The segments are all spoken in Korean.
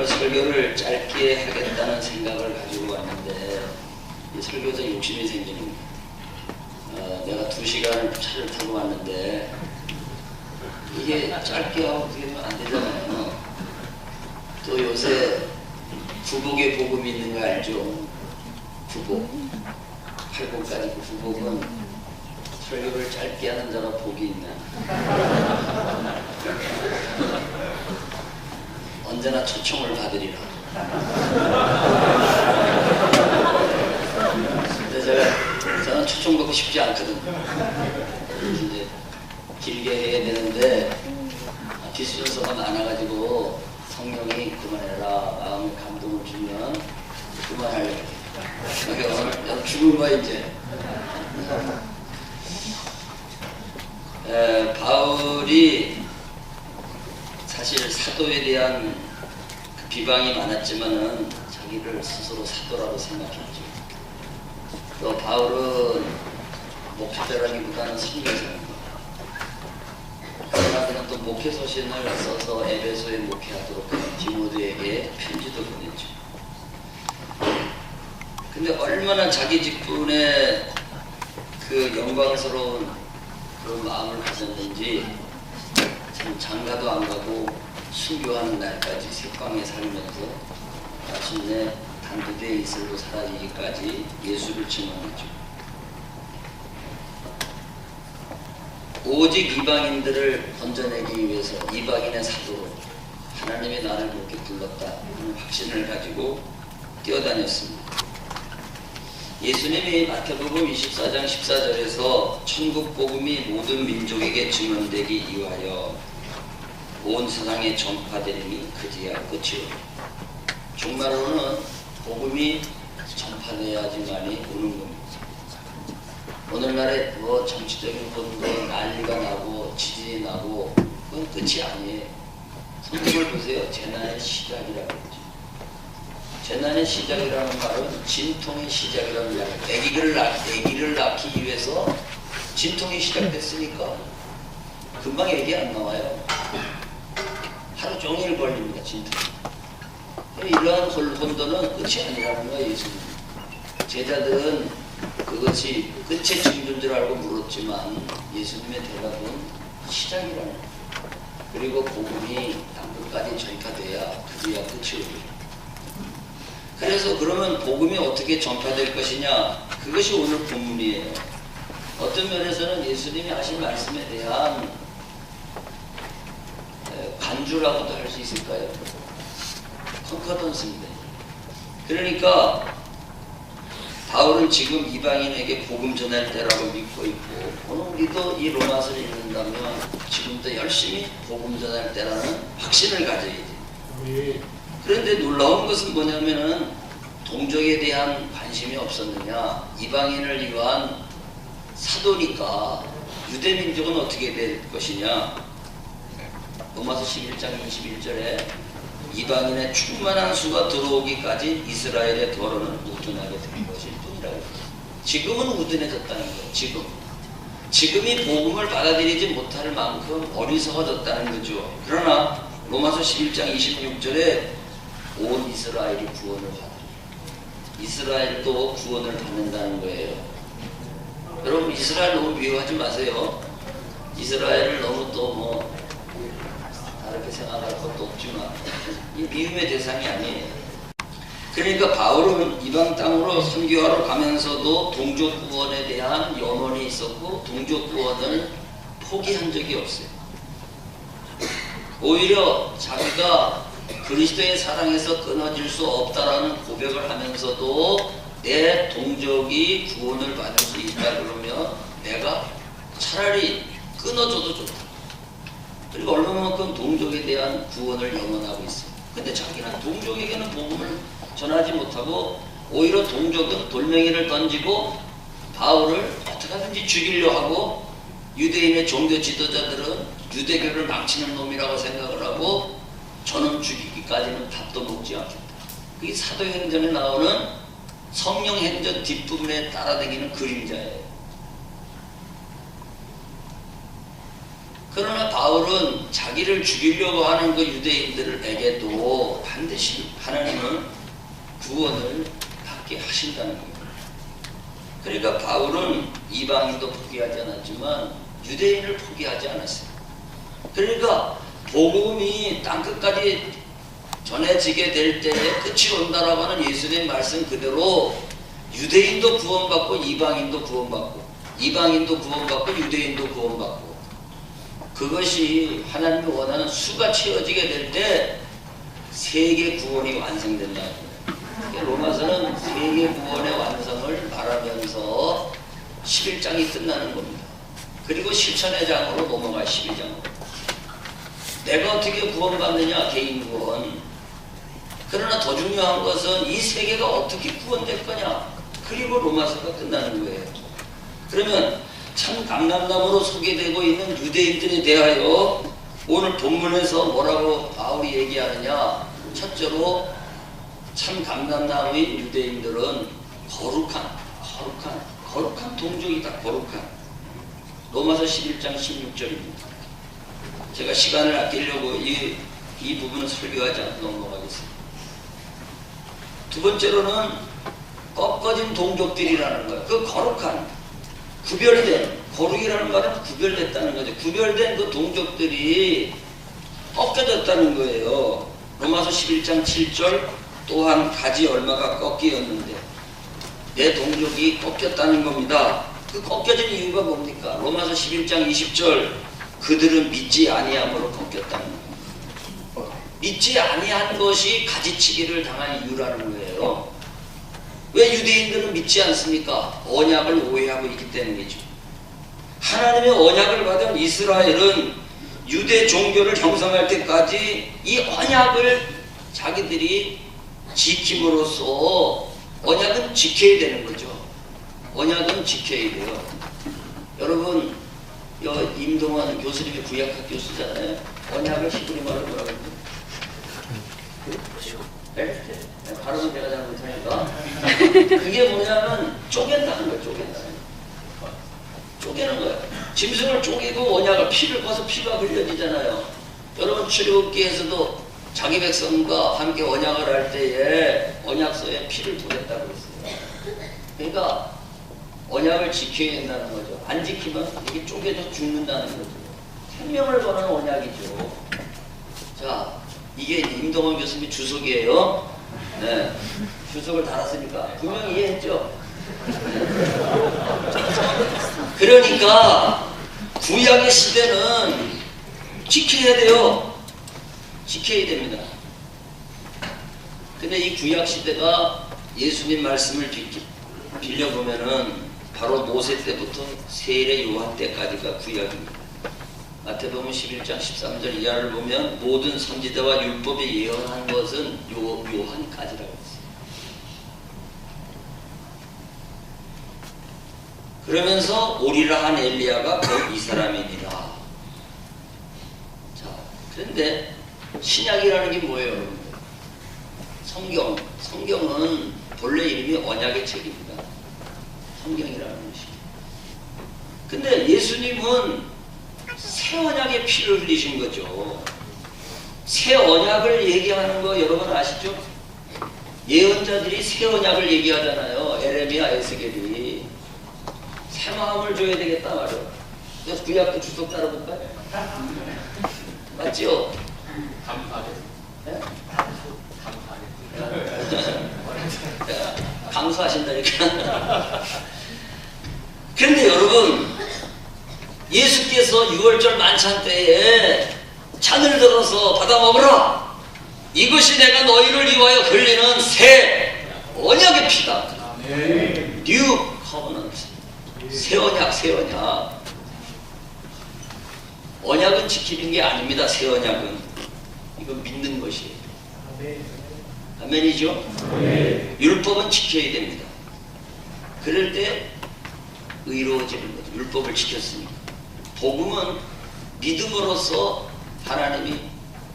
오늘 설교를 짧게 하겠다는 생각을 가지고 왔는데 이 설교자 욕심이 생기는 거예요. 내가 2시간을 차를 타고 왔는데 이게 짧게 하고 어떻게 하면 안 되잖아요. 또 요새 부복의 복음이 있는 거 알죠? 부복. 8복까지 그 부복은 설교를 짧게 하는 자가 복이 있나. 언제나 초청을 받으리라. 근데 저는 초청받고 싶지 않거든. 이제 길게 해야 되는데 뒷순서가 많아가지고 성령이 그만해라 마음에 감동을 주면 그만하려고. 오늘 죽은 거야 이제. 바울이 사실 사도에 대한 비방이 많았지만은 자기를 스스로 사도라고 생각했죠. 또 바울은 목회자라기보다는 선교사입니다. 그러나 그는 또 목회 서신을 써서 에베소에 목회하도록 디모데에게 편지도 보냈죠. 근데 얼마나 자기 직분에 그 영광스러운 그런 마음을 가졌는지 참 장가도 안 가고 순교하는 날까지 색방에 살면서 마침내 단두대에 이슬로 사라지기까지 예수를 증언했죠. 오직 이방인들을 건져내기 위해서 이방인의 사도로 하나님이 나를 그렇게 불렀다 하는 확신을 가지고 뛰어다녔습니다. 예수님이 마태복음 24장 14절에서 천국 복음이 모든 민족에게 증언되기 위하여 온 세상에 전파되림이 그제야 끝이요. 종말로는 복음이 전파되어야지만이 오는 겁니다. 오늘날에 뭐 정치적인 것도 난리가 나고 지진이 나고 그건 끝이 아니에요. 성경을 보세요. 재난의 시작이라고 했죠. 재난의 시작이라는 말은 진통의 시작이라는 말이에요. 아기를 낳기 위해서 진통이 시작됐으니까 금방 애기 안 나와요. 하루 종일 걸립니다. 진통. 이러한 혼돈은 끝이 아니라는 거예요. 예수님. 제자들은 그것이 끝의 징조인 줄 알고 물었지만 예수님의 대답은 시작이라는 거예요. 그리고 복음이 땅끝까지 전파돼야 그제야 끝이 오리라. 그래서 그러면 복음이 어떻게 전파될 것이냐? 그것이 오늘 본문이에요. 어떤 면에서는 예수님이 하신 말씀에 대한 간주라고도 할 수 있을까요? 컨커던스인데. 그러니까 바울은 지금 이방인에게 복음 전할 때라고 믿고 있고 오늘 우리도 이 로마서를 읽는다면 지금도 열심히 복음 전할 때라는 확신을 가져야 돼요. 그런데 놀라운 것은 뭐냐면은 동족에 대한 관심이 없었느냐. 이방인을 위한 사도니까 유대민족은 어떻게 될 것이냐. 로마서 11장 21절에 이방인의 충만한 수가 들어오기까지 이스라엘의 도로는 우둔하게 된 것일 뿐이라고. 지금은 우둔해졌다는 거예요. 지금이 복음을 받아들이지 못할 만큼 어리석어졌다는 거죠. 그러나 로마서 11장 26절에 온 이스라엘이 구원을 받으리. 이스라엘도 구원을 받는다는 거예요. 여러분 이스라엘 너무 미워하지 마세요. 이스라엘을 너무 또 다르게 생각할 것도 없지만 이 미움의 대상이 아니에요. 그러니까 바울은 이방 땅으로 선교하러 가면서도 동족 구원에 대한 염원이 있었고 동족 구원을 포기한 적이 없어요. 오히려 자기가 그리스도의 사랑에서 끊어질 수 없다라는 고백을 하면서도 내 동족이 구원을 받을 수 있다 그러면 내가 차라리 끊어줘도 좋다. 그리고 얼마만큼 동족에 대한 구원을 염원하고 있어요. 근데 자기는 동족에게는 복음을 전하지 못하고 오히려 동족은 돌멩이를 던지고 바울을 어떻게 하든지 죽이려 하고 유대인의 종교 지도자들은 유대교를 망치는 놈이라고 생각을 하고 저는 죽이기까지는 밥도 먹지 않겠다. 그게 사도행전에 나오는 성령행전 뒷부분에 따라다니는 그림자예요. 그러나 바울은 자기를 죽이려고 하는 그 유대인들에게도 반드시 하나님은 구원을 받게 하신다는 겁니다. 그러니까 바울은 이방인도 포기하지 않았지만 유대인을 포기하지 않았어요. 그러니까 복음이 땅끝까지 전해지게 될 때에 끝이 온다라고 하는 예수님의 말씀 그대로 유대인도 구원받고 이방인도 구원받고 이방인도 구원받고 유대인도 구원받고 그것이 하나님이 원하는 수가 채워지게 될 때 세계 구원이 완성된다는 거예요. 로마서는 세계 구원의 완성을 말하면서 11장이 끝나는 겁니다. 그리고 실천의 장으로 넘어가 12장으로. 내가 어떻게 구원받느냐 개인 구원. 그러나 더 중요한 것은 이 세계가 어떻게 구원될 거냐. 그리고 로마서가 끝나는 거예요. 그러면 참 감람나무로 소개되고 있는 유대인들에 대하여 오늘 본문에서 뭐라고 바울이 얘기하느냐. 첫째로 참 감람나무인 유대인들은 거룩한 동족이다. 거룩한. 로마서 11장 16절입니다. 제가 시간을 아끼려고 이 부분은 설교하지 않고 넘어가겠습니다. 두 번째로는 꺾어진 동족들이라는 거예요. 그 거룩한, 구별된, 거룩이라는 말은 구별됐다는 거죠. 구별된 그 동족들이 꺾여졌다는 거예요. 로마서 11장 7절 또한 가지 얼마가 꺾이었는데 내 동족이 꺾였다는 겁니다. 그 꺾여진 이유가 뭡니까? 로마서 11장 20절 그들은 믿지 아니함으로 꺾였다는 거예요. 믿지 아니한 것이 가지치기를 당한 이유라는 거예요. 왜 유대인들은 믿지 않습니까? 언약을 오해하고 있기 때문이죠. 하나님의 언약을 받은 이스라엘은 유대 종교를 형성할 때까지 이 언약을 자기들이 지킴으로써 언약은 지켜야 되는 거죠. 언약은 지켜야 돼요. 여러분 임동환 교수님이 구약학 교수잖아요. 언약을 히브리 말로 뭐라고 그러죠? 네? 발음은 제가 잘 못하니까 그게 뭐냐면 쪼갠다는 거예요. 쪼개는 거예요. 짐승을 쪼개고 언약을 피를 퍼서 피가 흘려지잖아요. 여러분 출애굽기에서도 자기 백성과 함께 언약을 할 때에 언약서에 피를 보냈다고 했어요. 그러니까 언약을 지켜야 된다는 거죠. 안 지키면 이게 쪼개져 죽는다는 거죠. 생명을 거는 언약이죠. 자, 이게 임동원 교수님 주석이에요. 네, 주석을 달았으니까 분명히 이해했죠. 그러니까 구약의 시대는 지켜야 돼요. 지켜야 됩니다. 근데 이 구약 시대가 예수님 말씀을 빌려보면은 바로 모세 때부터 세례 요한 때까지가 구약입니다. 마태복음 11장 13절 이하를 보면 모든 선지자와 율법에 예언한 것은 요한까지라고 했어요. 그러면서 오리라 한 엘리야가 곧 이 사람이니라. 자, 그런데 신약이라는 게 뭐예요? 성경은 본래 이름이 언약의 책입니다. 성경이라는 것이. 근데 예수님은 새 언약의 피를 흘리신 거죠. 새 언약을 얘기하는 거 여러분 아시죠? 예언자들이 새 언약을 얘기하잖아요. 에레미야, 에스겔이. 새 마음을 줘야 되겠다 말이에요. 그래서 구약도 주석 따라볼까요? 맞죠? 네? 강수하신다니까. 그런데 여러분 예수께서 6월절 만찬 때에 잔을 들어서 받아 먹으라. 이것이 내가 너희를 위하여 흘리는 새 언약의 피다. New Covenant. 새 언약, 새 언약. 언약은 지키는 게 아닙니다. 새 언약은. 이건 믿는 것이에요. 아멘이죠? 율법은 지켜야 됩니다. 그럴 때 의로워지는 거죠. 율법을 지켰으니까. 복음은 믿음으로써 하나님이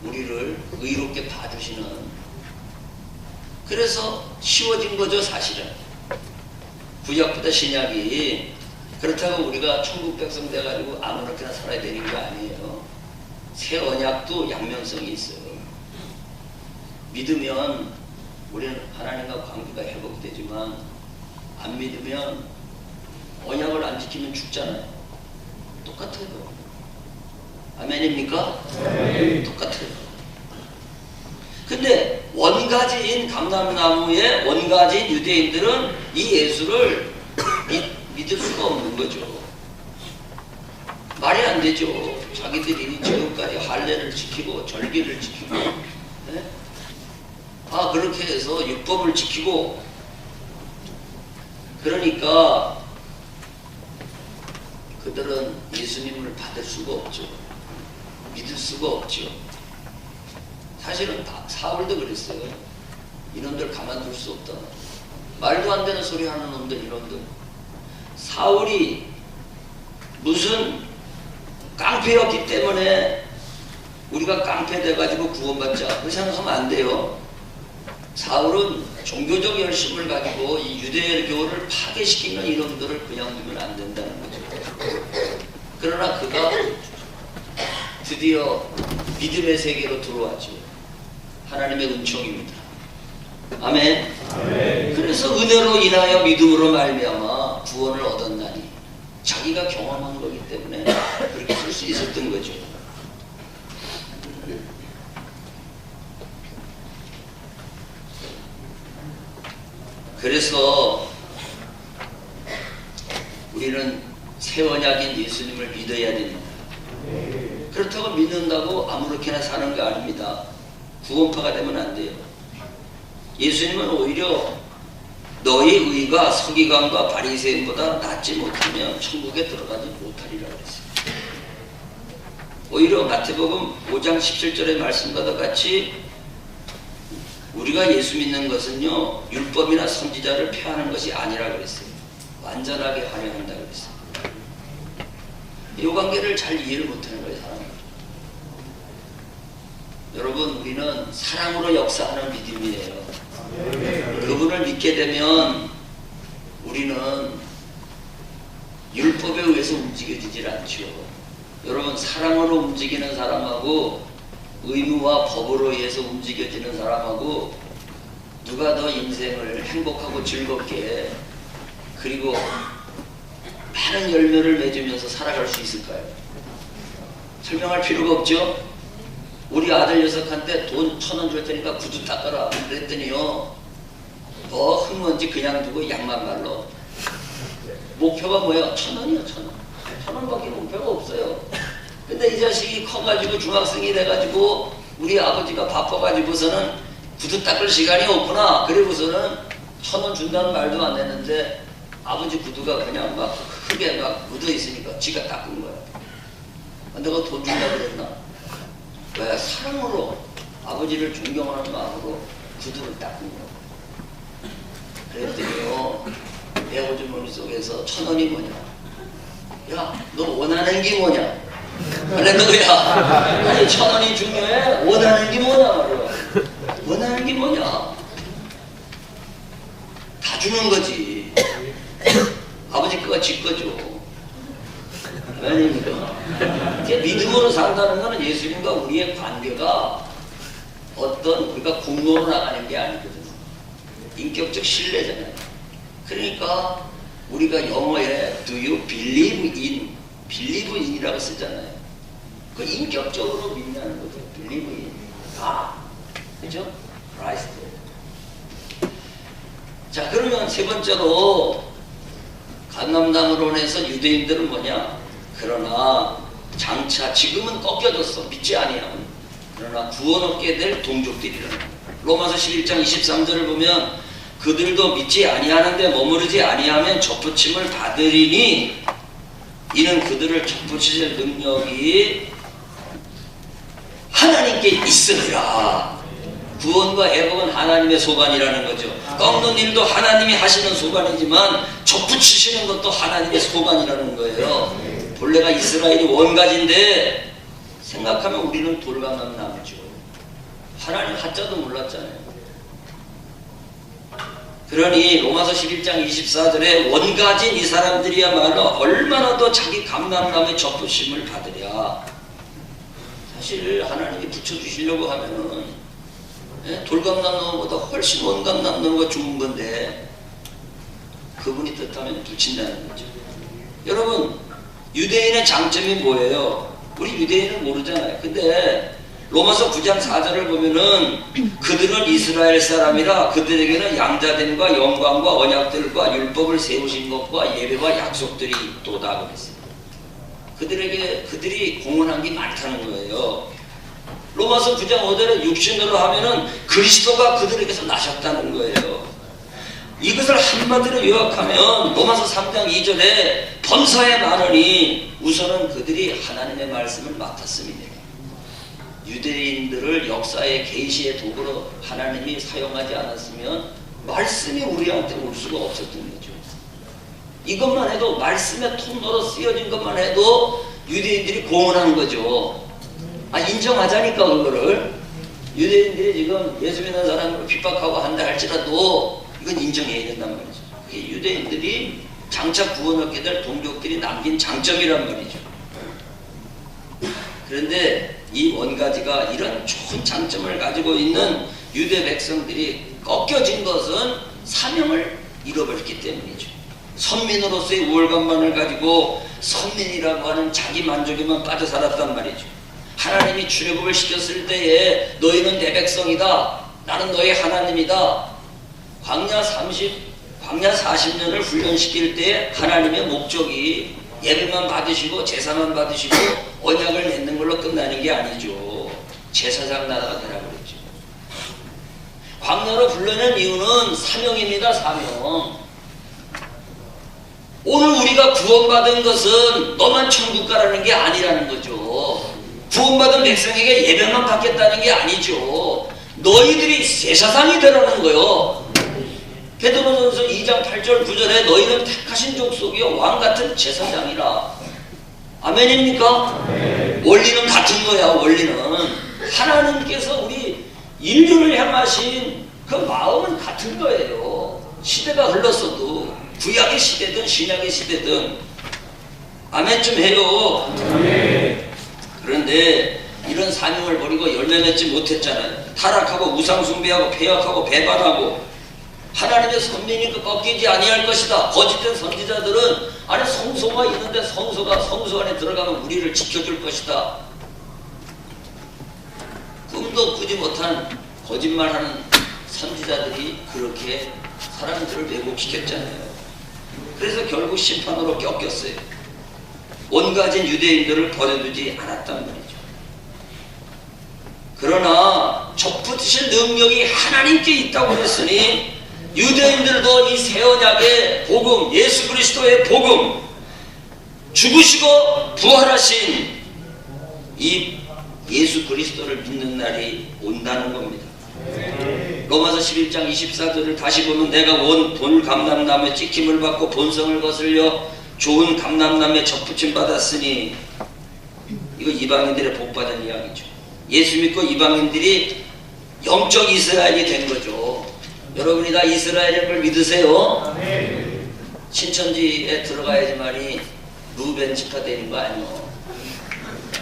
우리를 의롭게 봐주시는. 그래서 쉬워진 거죠, 사실은. 구약보다 신약이. 그렇다고 우리가 천국 백성 돼가지고 아무렇게나 살아야 되는 게 아니에요. 새 언약도 양면성이 있어요. 믿으면 우리는 하나님과 관계가 회복되지만 안 믿으면 언약을 안 지키면 죽잖아요. 똑같아요. 아멘입니까? 네. 똑같아요. 근데 원가지인 감람나무의 원가지인 유대인들은 이 예수를 믿을 수가 없는 거죠. 말이 안 되죠. 자기들이 지금까지 할례를 지키고 절기를 지키고, 네? 그렇게 해서 율법을 지키고, 그러니까 그들은 예수님을 받을 수가 없죠. 믿을 수가 없죠. 사실은 사울도 그랬어요. 이놈들 가만둘 수 없다. 말도 안 되는 소리 하는 놈들, 이놈들. 사울이 무슨 깡패였기 때문에 우리가 깡패 돼가지고 구원받자, 그렇게 생각하면 안 돼요. 사울은 종교적 열심을 가지고 이 유대교를 파괴시키는 이놈들을 그냥 두면 안 된다는 거죠. 그러나 그가 드디어 믿음의 세계로 들어왔죠. 하나님의 은총입니다. 아멘. 아멘. 그래서 은혜로 인하여 믿음으로 말미암아 구원을 얻었나니, 자기가 경험한 거기 때문에 그렇게 쓸 수 있었던 거죠. 그래서 우리는 새 언약인 예수님을 믿어야 됩니다. 그렇다고 믿는다고 아무렇게나 사는 게 아닙니다. 구원파가 되면 안 돼요. 예수님은 오히려 너희 의가 서기관과 바리새인보다 낫지 못하면 천국에 들어가지 못하리라 그랬어요. 오히려 마태복음 5장 17절의 말씀과 같이 우리가 예수 믿는 것은요, 율법이나 선지자를 폐하는 것이 아니라 그랬어요. 완전하게 하려 한다 그랬어요. 이 관계를 잘 이해를 못하는 거예요, 사람은. 여러분, 우리는 사랑으로 역사하는 믿음이에요. 그분을 믿게 되면 우리는 율법에 의해서 움직여지질 않죠. 여러분, 사랑으로 움직이는 사람하고 의무와 법으로 의해서 움직여지는 사람하고 누가 더 인생을 행복하고 즐겁게 그리고 많은 열매를 맺으면서 살아갈 수 있을까요? 설명할 필요가 없죠? 우리 아들 녀석한테 돈 1,000원 줄 테니까 구두 닦아라 그랬더니요, 뭐 흙먼지 그냥 두고 양만 말러. 목표가 뭐예요? 1,000원이요. 1,000원. 1,000원밖에 목표가 없어요. 근데 이 자식이 커가지고 중학생이 돼가지고 우리 아버지가 바빠가지고서는 구두 닦을 시간이 없구나, 그리고서는 1,000원 준다는 말도 안 했는데 아버지 구두가 그냥 막 흙에 막 묻어 있으니까 지가 닦은 거야. 내가 돈 준다 그랬나? 왜? 사랑으로, 아버지를 존경하는 마음으로 구두를 닦은 거야. 그랬더니요, 내 오주머니 속에서 1,000원이 뭐냐? 야, 너 원하는 게 뭐냐? 할렐루야. 아니, 1,000원이 중요해? 원하는 게 뭐냐 말이야. 원하는 게 뭐냐? 다 주는 거지. 아버지 거가 지 거죠. 아닙니까? 믿음으로 산다는 것은 예수님과 우리의 관계가 어떤 우리가 공로로 나가는 게 아니거든요. 인격적 신뢰잖아요. 그러니까 우리가 영어에 Do you believe in? believe in이라고 쓰잖아요. 그 인격적으로 믿냐는 거죠. believe in. 그죠? Christ. 자, 그러면 세 번째로 감람나무로 인해서 유대인들은 뭐냐? 그러나 장차 지금은 꺾여졌어. 믿지 아니하면. 그러나 구원 얻게 될 동족들이라는 거예요. 로마서 11장 23절을 보면 그들도 믿지 아니하는데 머무르지 아니하면 접붙임을 받으리니 이는 그들을 접붙이실 능력이 하나님께 있으리라. 구원과 회복은 하나님의 소관이라는 거죠. 꺾는 일도 하나님이 하시는 소관이지만 접붙이시는 것도 하나님의 소관이라는 거예요. 본래가 이스라엘이 원가지인데 생각하면 우리는 돌감나무 나무죠. 하나님 한자도 몰랐잖아요. 그러니 로마서 11장 24절에 원가진 이 사람들이야말로 얼마나 더 자기 감람나무의 접붙임을 받으랴. 사실 하나님이 붙여주시려고 하면은 돌감남나무보다 훨씬 원감남나무가 좋은 건데 그분이 뜻하면 붙인다는 거죠. 여러분, 유대인의 장점이 뭐예요? 우리 유대인은 모르잖아요. 근데 로마서 9장 4절을 보면은 그들은 이스라엘 사람이라 그들에게는 양자됨과 영광과 언약들과 율법을 세우신 것과 예배와 약속들이 있도다 그랬어요. 그들이 공헌한 게 많다는 거예요. 로마서 9장 5절에 육신으로 하면은 그리스도가 그들에게서 나셨다는 거예요. 이것을 한마디로 요약하면 로마서 3장 2절에 범사에 많으니 우선은 그들이 하나님의 말씀을 맡았습니다. 유대인들을 역사의 계시의 도구로 하나님이 사용하지 않았으면 말씀이 우리한테 올 수가 없었던 거죠. 이것만 해도 말씀의 통로로 쓰여진 것만 해도 유대인들이 공헌한 거죠. 인정하자니까 그거를. 유대인들이 지금 예수 믿는 사람을 핍박하고 한다 할지라도 이건 인정해야 된단 말이죠. 그게 유대인들이 장차 구원 얻게 될 동족들이 남긴 장점이란 말이죠. 그런데 이 원가지가 이런 좋은 장점을 가지고 있는 유대 백성들이 꺾여진 것은 사명을 잃어버렸기 때문이죠. 선민으로서의 우월감만을 가지고 선민이라고 하는 자기 만족에만 빠져 살았단 말이죠. 하나님이 출애굽을 시켰을 때에 너희는 내 백성이다. 나는 너희 하나님이다. 광야 40년을 훈련시킬 때 하나님의 목적이 예배만 받으시고 제사만 받으시고 언약을 맺는 걸로 끝나는 게 아니죠. 제사장 나라가 되라고 그랬죠. 광야로 불러낸 이유는 사명입니다. 사명. 오늘 우리가 구원받은 것은 너만 천국 가라는 게 아니라는 거죠. 구원받은 백성에게 예배만 받겠다는 게 아니죠. 너희들이 제사장이 되라는 거요. 베드로전서 2장 8절 9절에 너희는 택하신 족속이요 왕같은 제사장이라. 아멘입니까? 네. 원리는 같은 거야. 원리는 하나님께서 우리 인류를 향하신 그 마음은 같은 거예요. 시대가 흘렀어도 구약의 시대든 신약의 시대든. 아멘 좀 해요. 네. 그런데 이런 사명을 버리고 열매 맺지 못했잖아요. 타락하고 우상숭배하고 폐역하고 배반하고 하나님의 선민이니까 꺾이지 아니할 것이다. 거짓된 선지자들은 안에 성소가 있는데 성소 안에 들어가면 우리를 지켜줄 것이다. 꿈도 꾸지 못한 거짓말하는 선지자들이 그렇게 사람들을 왜곡시켰잖아요. 그래서 결국 심판으로 꺾였어요. 온가진 유대인들을 버려두지 않았단 말이죠. 그러나 접붙이실 능력이 하나님께 있다고 했으니 유대인들도 이 새 언약의 복음, 예수 그리스도의 복음, 죽으시고 부활하신 이 예수 그리스도를 믿는 날이 온다는 겁니다. 로마서 11장 24절을 다시 보면 내가 본 감람나무에 찍힘을 받고 본성을 거슬려 좋은 감람나무에 접붙임 받았으니, 이거 이방인들의 복받은 이야기죠. 예수 믿고 이방인들이 영적 이스라엘이 된 거죠. 여러분이 다 이스라엘인 걸 믿으세요? 신천지에 들어가야지만이 루벤 지파 되는 거 아니에요.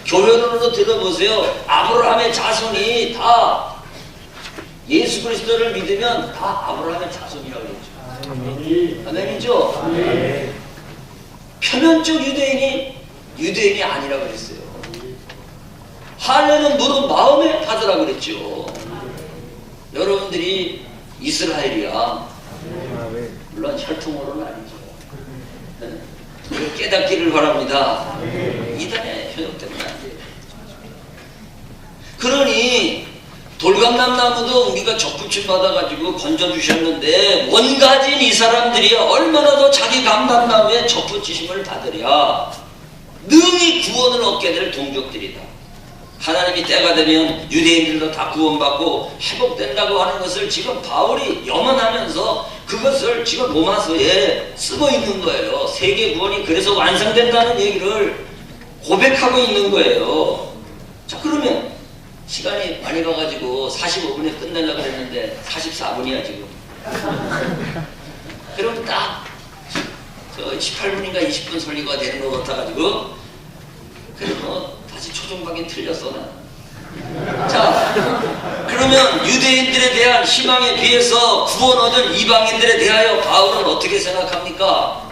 교회론으로 들어보세요. 아브라함의 자손이 다 예수 그리스도를 믿으면 다 아브라함의 자손이라고 그랬죠. 아멘이죠? 표면적 유대인이 아니라고 그랬어요. 할례는 무릇 마음에 받으라고 그랬죠. 여러분들이 이스라엘이야. 물론 혈통으로는 아니죠. 깨닫기를 바랍니다. 이단의 현역 때문에 안 돼요. 그러니 돌감람나무도 우리가 접붙임 받아가지고 건져주셨는데 원가진 이 사람들이 얼마나 더 자기 감람나무에 접붙이심을 받으랴 능히 구원을 얻게 될 동족들이다. 하나님이 때가 되면 유대인들도 다 구원받고 회복된다고 하는 것을 지금 바울이 염원하면서 그것을 지금 로마서에 쓰고 있는 거예요. 세계 구원이 그래서 완성된다는 얘기를 고백하고 있는 거예요. 자, 그러면 시간이 많이 가가지고 45분에 끝내려고 했는데 44분이야 지금. 그럼 딱 18분인가 20분 설교가 되는 것 같아가지고, 그리고 다시 초중반이 틀렸어. 자, 그러면 유대인들에 대한 희망에 비해서 구원 얻은 이방인들에 대하여 바울은 어떻게 생각합니까?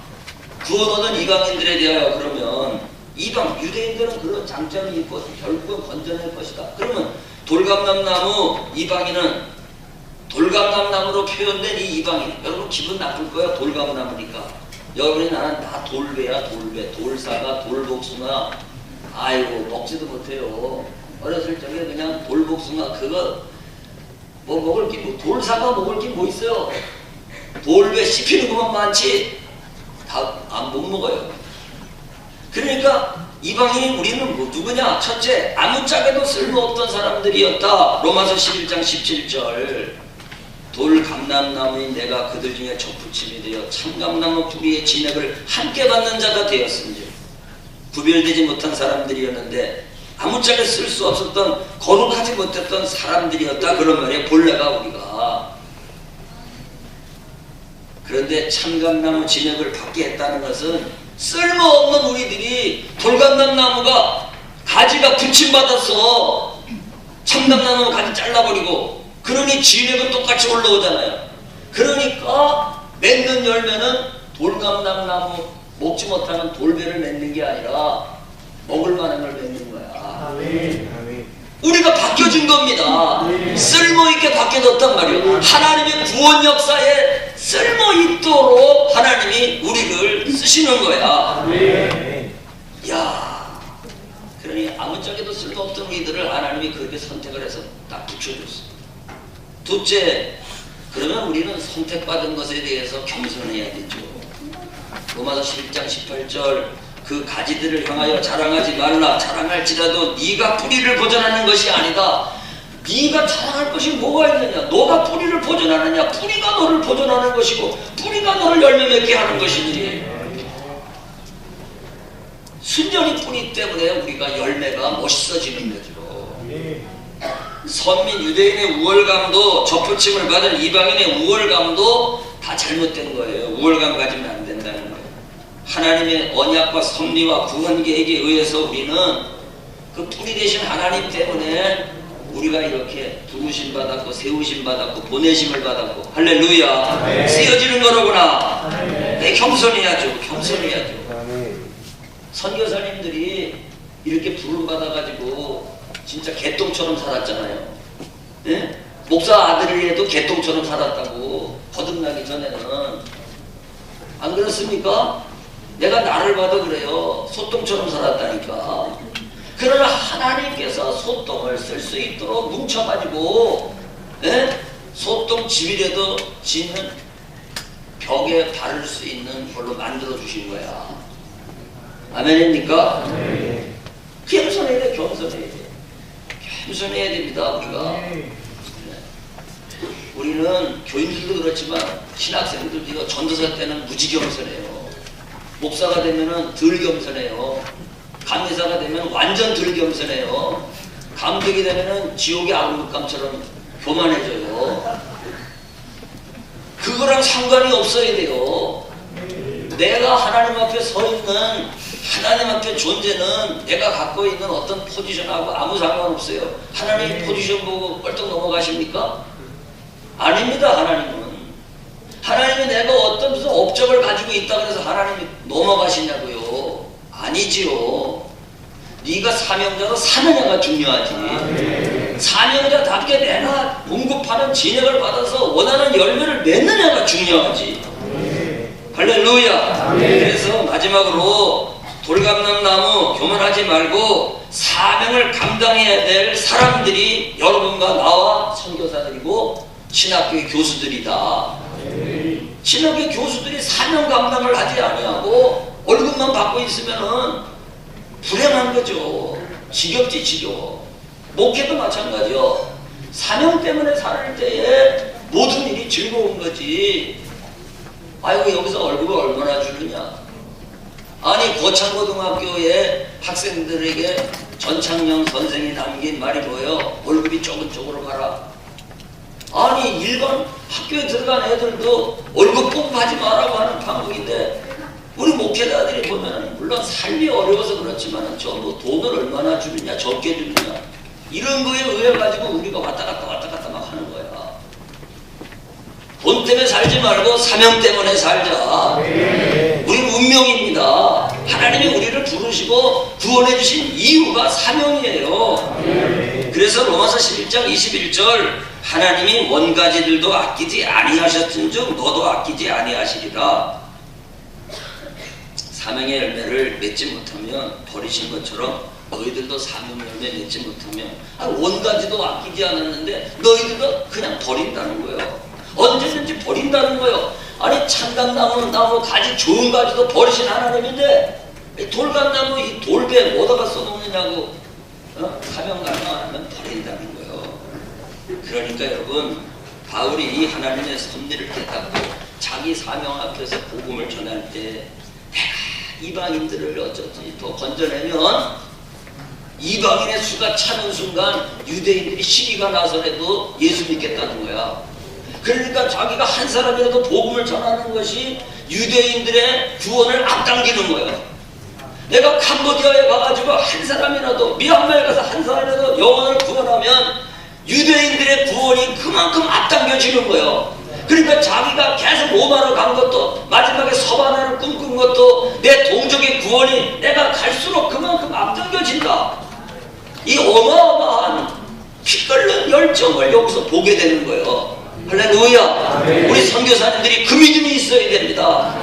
구원 얻은 이방인들에 대하여 그러면 유대인들은 그런 장점이 있고 결국은 건져낼 것이다. 그러면 돌감람나무 이방인은 돌감람나무로 표현된 이 이방인, 여러분 기분 나쁠 거예요. 돌감나무니까. 여러분이 나는 다 돌배야. 돌배, 돌사과, 돌복숭아. 아이고 먹지도 못해요. 어렸을 적에 그냥 돌복숭아 그거 뭐 먹을 게 뭐 돌사과 먹을 게 뭐 있어요. 돌배 씹히는 것만 많지 다 안 못 먹어요. 그러니까 이방인이 우리는 뭐 누구냐? 첫째, 아무짝에도 쓸모없던 사람들이었다. 로마서 11장 17절. 돌감람나무인 내가 그들 중에 접붙임이 되어 참감나무 뿌리의 진액을 함께 받는 자가 되었음즉 구별되지 못한 사람들이었는데 아무짝에 쓸 수 없었던 거룩하지 못했던 사람들이었다. 그런 말이에요. 본래가 우리가. 그런데 참감나무 진액을 받게 했다는 것은 쓸모없는 우리들이 돌감람나무가 가지가 붙임받았어. 참감나무 가지 잘라버리고 그러니 진액은 똑같이 올라오잖아요. 그러니까 맺는 열매는 돌감람나무 먹지 못하는 돌배를 맺는 게 아니라 먹을 만한 걸 맺는 거야. 아멘. 우리가 바뀌어진 겁니다. 쓸모있게 바뀌어졌단 말이에요. 하나님의 구원 역사에 쓸모있도록 하나님이 우리를 쓰시는 거야. 야, 그러니 아무짝에도 쓸모없던 우리들을 하나님이 그렇게 선택을 해서 딱 붙여줬어. 둘째, 그러면 우리는 선택받은 것에 대해서 겸손해야 되죠. 로마서 11장 18절 그 가지들을 향하여 자랑하지 말라. 자랑할지라도 네가 뿌리를 보존하는 것이 아니다. 네가 자랑할 것이 뭐가 있느냐? 너가 뿌리를 보존하느냐? 뿌리가 너를 보존하는 것이고 뿌리가 너를 열매 맺게 하는 것이지. 순전히 뿌리 때문에 우리가 열매가 멋있어지는 거죠. 선민 유대인의 우월감도 접붙임을 받은 이방인의 우월감도 다 잘못된 거예요. 우월감 가지면 안 된다는 거예요. 하나님의 언약과 섭리와 구원 계획에 의해서 우리는 그 뿌리 되신 하나님 때문에 우리가 이렇게 부르심 받았고 세우심 받았고 보내심을 받았고 할렐루야. 쓰여지는 거로구나. 겸손해야죠. 겸손해야죠. 선교사님들이 이렇게 부름 받아가지고 진짜 개똥처럼 살았잖아요. 예? 목사 아들이라도 개똥처럼 살았다고 거듭나기 전에는. 안 그렇습니까? 내가 나를 봐도 그래요. 소똥처럼 살았다니까. 그러나 하나님께서 소똥을 쓸 수 있도록 뭉쳐가지고 예? 소똥 집이라도 짓는 벽에 바를 수 있는 걸로 만들어 주신 거야. 아멘입니까? 겸손해야 돼. 겸손해야 돼. 겸손해야 됩니다. 우리가. 우리는 교인들도 그렇지만 신학생들도 전도사 때는 무지 겸손해요. 목사가 되면은 덜 겸손해요. 감리사가 되면 완전 덜 겸손해요. 감독이 되면은 지옥의 악물감처럼 교만해져요. 그거랑 상관이 없어야 돼요. 내가 하나님 앞에 서 있는 하나님 앞에 존재는 내가 갖고 있는 어떤 포지션하고 아무 상관없어요. 하나님 포지션 보고 뻘떡 넘어가십니까? 아닙니다. 하나님이 내가 어떤 무슨 업적을 가지고 있다 그래서 하나님이 넘어가시냐고요. 아니지요. 네가 사명자로 사느냐가 중요하지. 사명자답게 내가 공급하는 진액을 받아서 원하는 열매를 맺느냐가 중요하지. 할렐루야. 그래서 마지막으로 돌감람나무 교만하지 말고 사명을 감당해야 될 사람들이 여러분과 나와 선교사들이고 신학교의 교수들이다. 신학교 교수들이 사명 감당을 하지 아니하고 월급만 받고 있으면은 불행한 거죠. 지겹지 지겨워. 목회도 마찬가지요. 사명 때문에 살 때에 모든 일이 즐거운 거지. 아이고 여기서 월급을 얼마나 주느냐. 아니 고창고등학교의 학생들에게 전창영 선생이 남긴 말이 뭐예요? 월급이 조금 쪽으로 가라. 아니 일반 학교에 들어간 애들도 월급 뽑하지 말라고 하는 방법인데 우리 목회자들이 보면 물론 삶이 어려워서 그렇지만 전부 돈을 얼마나 주느냐 적게 주느냐 이런 거에 의해 가지고 우리가 왔다 갔다 막 하는 거야. 돈 때문에 살지 말고 사명 때문에 살자. 우리는 운명입니다. 하나님이 우리를 부르시고 구원해 주신 이유가 사명이에요. 그래서 로마서 11장 21절 하나님이 원가지들도 아끼지 아니하셨은즉 너도 아끼지 아니하시리라. 사명의 열매를 맺지 못하면 버리신 것처럼 너희들도 사명의 열매 맺지 못하면 원가지도 아끼지 않았는데 너희들도 그냥 버린다는 거예요. 언제든지 버린다는 거예요. 아니 참감나무 가지 좋은 가지도 버리신 하나님인데 돌감나무 이 돌배 뭐다가 써놓느냐고 사명 감당하면 버린다는 거예요. 그러니까 여러분 바울이 이 하나님의 섭리를 깨닫고 자기 사명 앞에서 복음을 전할 때 내가 이방인들을 어쩌지 더 건져내면 이방인의 수가 차는 순간 유대인들이 시기가 나서라도 예수 믿겠다는 거야. 그러니까 자기가 한 사람이라도 복음을 전하는 것이 유대인들의 구원을 앞당기는 거예요. 내가 캄보디아에 가가지고 한 사람이라도 미얀마에 가서 한 사람이라도 영혼을 구원하면 유대인들의 구원이 그만큼 앞당겨지는 거예요. 그러니까 자기가 계속 로마로 간 것도 마지막에 서바나를 꿈꾼 것도 내 동족의 구원이 내가 갈수록 그만큼 앞당겨진다. 이 어마어마한 피 끓는 열정을 여기서 보게 되는 거예요. 할렐루야. 우리 선교사님들이 그 믿음이 있어야 됩니다.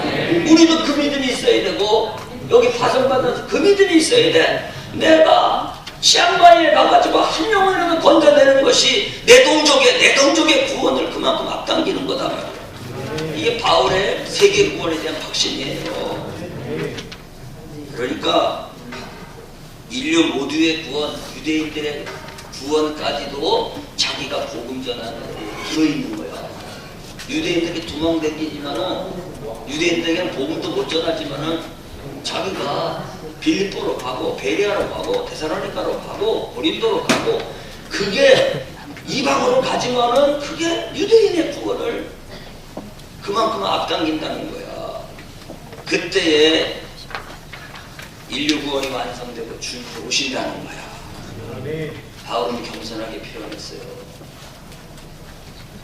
우리도 그 믿음이 있어야 되고 여기 파송받아서 그 믿음이 있어야 돼. 내가 치앙마이에 가가지고 한 영혼이라도 건져내는 것이 내 동족의 구원을 그만큼 앞당기는 거다. 이게 바울의 세계 구원에 대한 확신이에요. 그러니까 인류 모두의 구원, 유대인들의 구원까지도 자기가 복음 전하는 데 들어있는 거야. 유대인들이 도망다니지만은 유대인들에게는 복음도 못 전하지만은 자기가 빌립보로 가고 베레아로 가고 데살로니가로 가고 고린도로 가고 그게 이방으로 가지만은 그게 유대인의 구원을 그만큼 앞당긴다는 거야. 그때에 인류 구원이 완성되고 주님이 오신다는 거야. 바울은 겸손하게 표현했어요.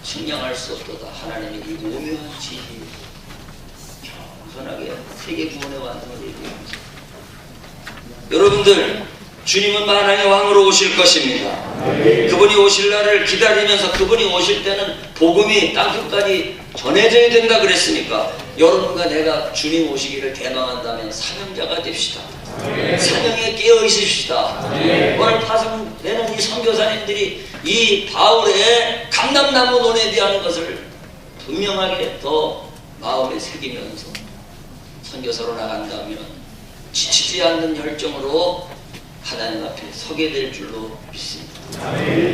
측량할 수 없도다. 하나님의 이 오묘한 지혜 겸손하게 세계 구원의 완성을 얘기하면서 여러분들 주님은 만왕의 왕으로 오실 것입니다. 그분이 오실 날을 기다리면서 그분이 오실 때는 복음이 땅끝까지 전해져야 된다 그랬으니까 여러분과 내가 주님 오시기를 대망한다면 사명자가 됩시다. 사명에 깨어 있읍시다. 오늘 파송되는 이 선교사님들이 이 바울의 감람나무 논에 대한 것을 분명하게 더 마음에 새기면서 선교사로 나간다면 지치지 않는 열정으로 하나님 앞에 서게 될 줄로 믿습니다.